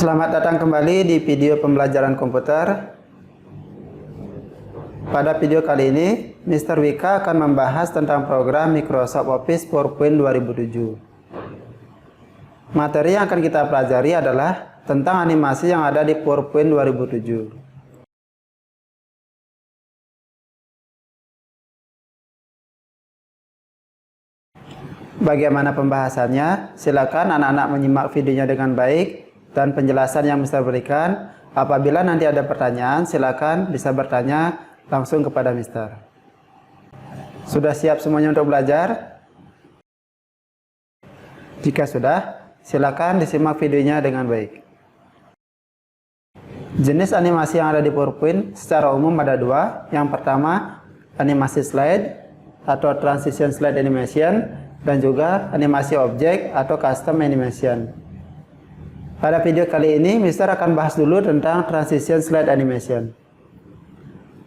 Selamat datang kembali di video pembelajaran komputer. Pada video kali ini, Mr. Wika akan membahas tentang program Microsoft Office PowerPoint 2007. Materi yang akan kita pelajari adalah tentang animasi yang ada di PowerPoint 2007. Bagaimana pembahasannya? Silakan anak-anak menyimak videonya dengan baik dan penjelasan yang Mr. berikan. Apabila nanti ada pertanyaan, silakan bisa bertanya langsung kepada Mr. Sudah siap semuanya untuk belajar? Jika sudah, silakan disimak videonya dengan baik. Jenis animasi yang ada di PowerPoint secara umum ada dua. Yang pertama, animasi slide atau transition slide animation, dan juga animasi objek atau custom animation. Pada video kali ini, Mr. akan bahas dulu tentang transition slide animation.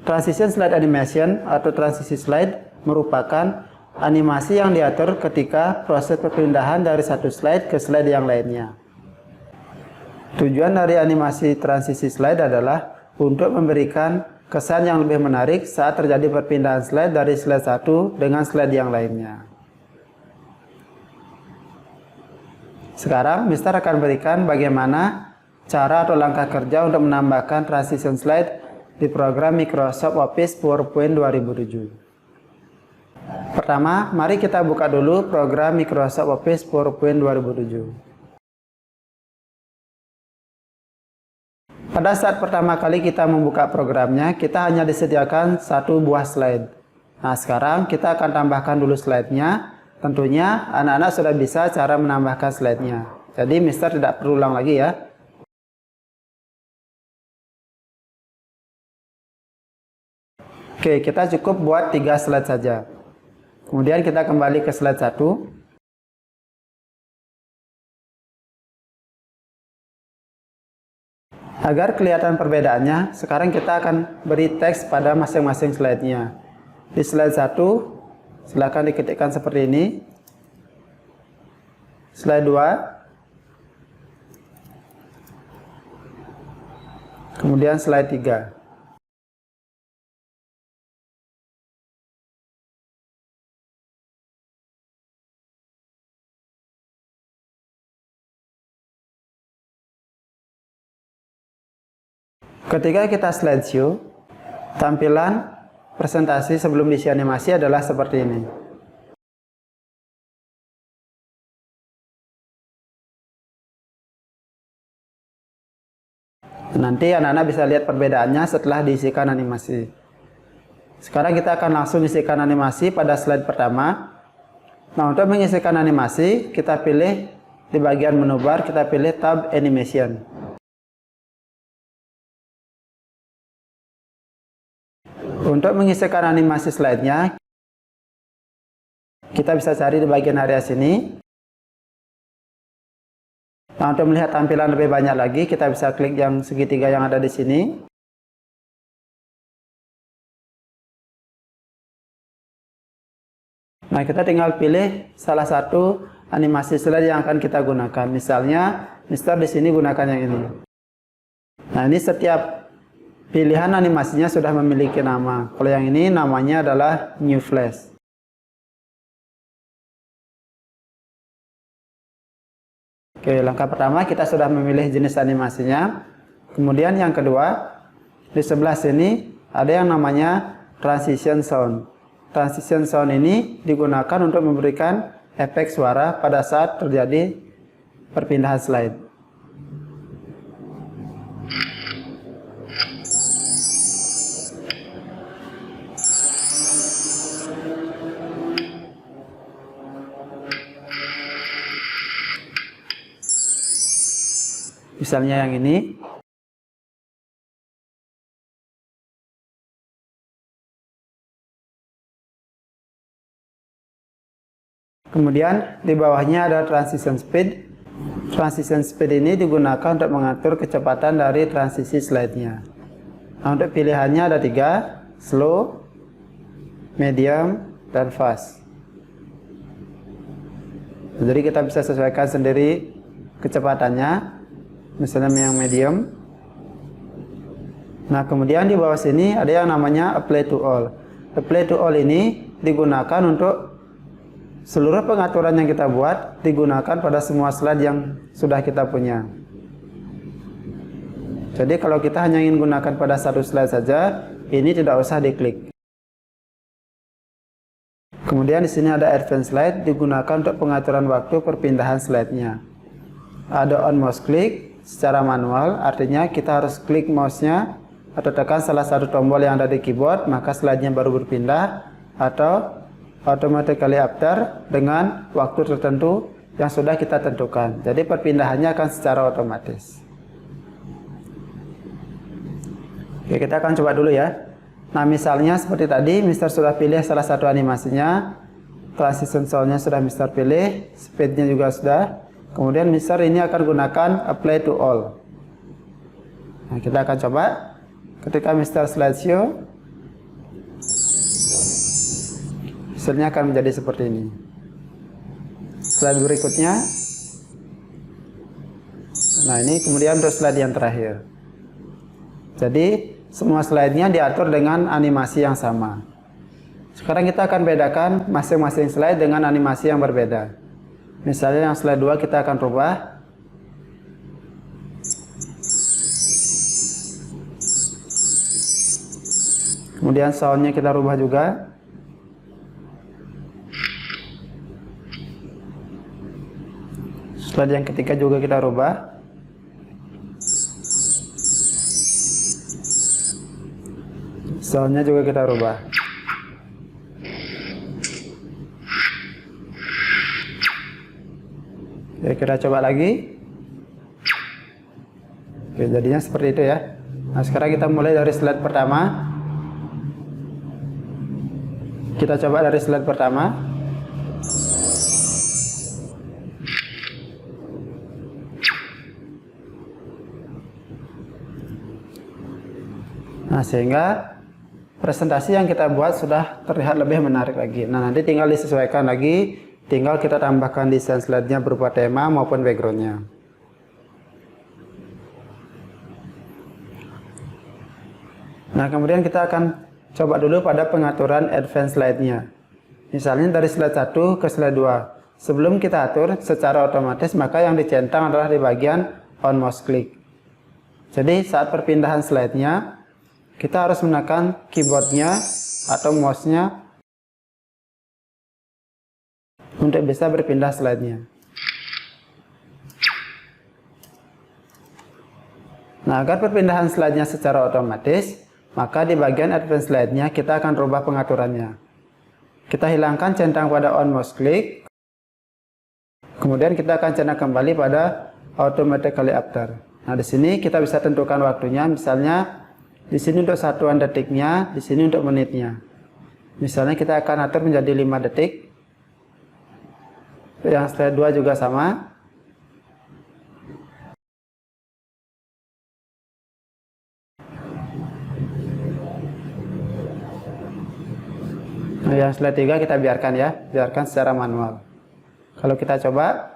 Transition slide animation atau transisi slide merupakan animasi yang diatur ketika proses perpindahan dari satu slide ke slide yang lainnya. Tujuan dari animasi transisi slide adalah untuk memberikan kesan yang lebih menarik saat terjadi perpindahan slide dari slide satu dengan slide yang lainnya. Sekarang, Mr. akan berikan bagaimana cara atau langkah kerja untuk menambahkan transition slide di program Microsoft Office PowerPoint 2007. Pertama, mari kita buka dulu program Microsoft Office PowerPoint 2007. Pada saat pertama kali kita membuka programnya, kita hanya disediakan satu buah slide. Nah, sekarang kita akan tambahkan dulu slide-nya. Tentunya anak-anak sudah bisa cara menambahkan slide-nya. Jadi Mr. tidak perlu ulang lagi ya. Oke, kita cukup buat 3 slide saja. Kemudian kita kembali ke slide 1. Agar kelihatan perbedaannya, sekarang kita akan beri teks pada masing-masing slide-nya. Di slide 1, silakan diketikkan seperti ini. Slide 2. Kemudian slide 3. Ketika kita slideshow, tampilan presentasi sebelum diisi animasi adalah seperti ini. Nanti anak-anak bisa lihat perbedaannya setelah diisikan animasi. Sekarang kita akan langsung isikan animasi pada slide pertama. Nah, untuk mengisikan animasi, kita pilih di bagian menu bar, kita pilih tab animation. Untuk mengisikan animasi slide-nya, kita bisa cari di bagian area sini. Nah, untuk melihat tampilan lebih banyak lagi, kita bisa klik yang segitiga yang ada di sini. Nah, kita tinggal pilih salah satu animasi slide yang akan kita gunakan. Misalnya, Mr. di sini gunakan yang ini. Nah, ini setiap pilihan animasinya sudah memiliki nama. Kalau yang ini namanya adalah New Flash. Oke, langkah pertama kita sudah memilih jenis animasinya. Kemudian yang kedua, di sebelah sini ada yang namanya Transition Sound. Transition Sound ini digunakan untuk memberikan efek suara pada saat terjadi perpindahan slide. Misalnya yang ini. Kemudian di bawahnya ada transition speed. Transition speed ini digunakan untuk mengatur kecepatan dari transisi slide-nya. Nah, untuk pilihannya ada 3, slow, medium, dan fast. Jadi kita bisa sesuaikan sendiri kecepatannya. misalnya yang medium. Nah, kemudian di bawah sini ada yang namanya apply to all. Apply to all ini digunakan untuk seluruh pengaturan yang kita buat digunakan pada semua slide yang sudah kita punya. Jadi kalau kita hanya ingin gunakan pada satu slide saja, ini tidak usah diklik. Kemudian di sini ada advance slide, digunakan untuk pengaturan waktu perpindahan slide-nya. Ada on mouse click secara manual, artinya kita harus klik mouse-nya atau tekan salah satu tombol yang ada di keyboard, maka slide-nya baru berpindah, atau automatically after dengan waktu tertentu yang sudah kita tentukan. Jadi perpindahannya akan secara otomatis. Oke, kita akan coba dulu ya. Nah, misalnya seperti tadi, Mister sudah pilih salah satu animasinya, transition sound-nya sudah Mister pilih, speed-nya juga sudah. Kemudian Mister ini akan gunakan apply to all. Nah, kita akan coba. Ketika Mister slideshow, hasilnya akan menjadi seperti ini. Slide berikutnya. Nah, ini kemudian untuk slide yang terakhir. Jadi semua slide-nya diatur dengan animasi yang sama. Sekarang kita akan bedakan masing-masing slide dengan animasi yang berbeda. Misalnya yang slide 2 kita akan rubah. Kemudian sound-nya kita rubah juga. Slide yang ketiga juga kita rubah. Soundnya juga kita rubah. Oke, kita coba lagi. Oke, jadinya seperti itu ya. Nah, sekarang kita mulai dari slide pertama. Kita coba dari slide pertama. Nah, sehingga presentasi yang kita buat sudah terlihat lebih menarik lagi. Nah, nanti tinggal disesuaikan lagi, tinggal kita tambahkan desain slide-nya berupa tema maupun background-nya. Nah, kemudian kita akan coba dulu pada pengaturan advance slide-nya. Misalnya dari slide 1 ke slide 2. Sebelum kita atur secara otomatis, maka yang dicentang adalah di bagian on mouse click. Jadi saat perpindahan slide-nya, kita harus menekan keyboardnya atau mouse-nya untuk bisa berpindah slide-nya. Nah, agar perpindahan slide-nya secara otomatis, maka di bagian advance slide-nya kita akan rubah pengaturannya. Kita hilangkan centang pada on mouse click, kemudian kita akan centang kembali pada automatically after. Nah, di sini kita bisa tentukan waktunya, misalnya di sini untuk satuan detiknya, di sini untuk menitnya. Misalnya kita akan atur menjadi 5 detik. Yang slide 2 juga sama. Nah, yang slide 3 kita biarkan ya, biarkan secara manual. Kalau kita coba,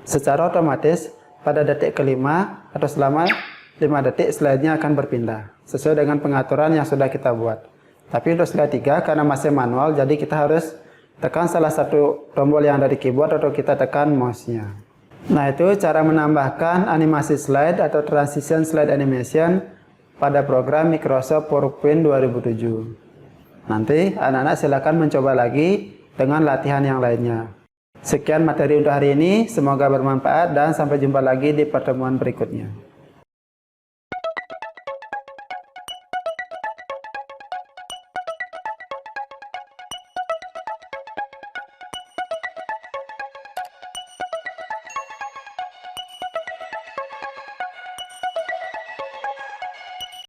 secara otomatis pada detik kelima atau selama 5 detik slide-nya akan berpindah sesuai dengan pengaturan yang sudah kita buat. Tapi untuk slide 3 karena masih manual, jadi kita harus tekan salah satu tombol yang ada di keyboard atau kita tekan mouse-nya. Nah, itu cara menambahkan animasi slide atau transition slide animation pada program Microsoft PowerPoint 2007. Nanti anak-anak silakan mencoba lagi dengan latihan yang lainnya. Sekian materi untuk hari ini, semoga bermanfaat dan sampai jumpa lagi di pertemuan berikutnya.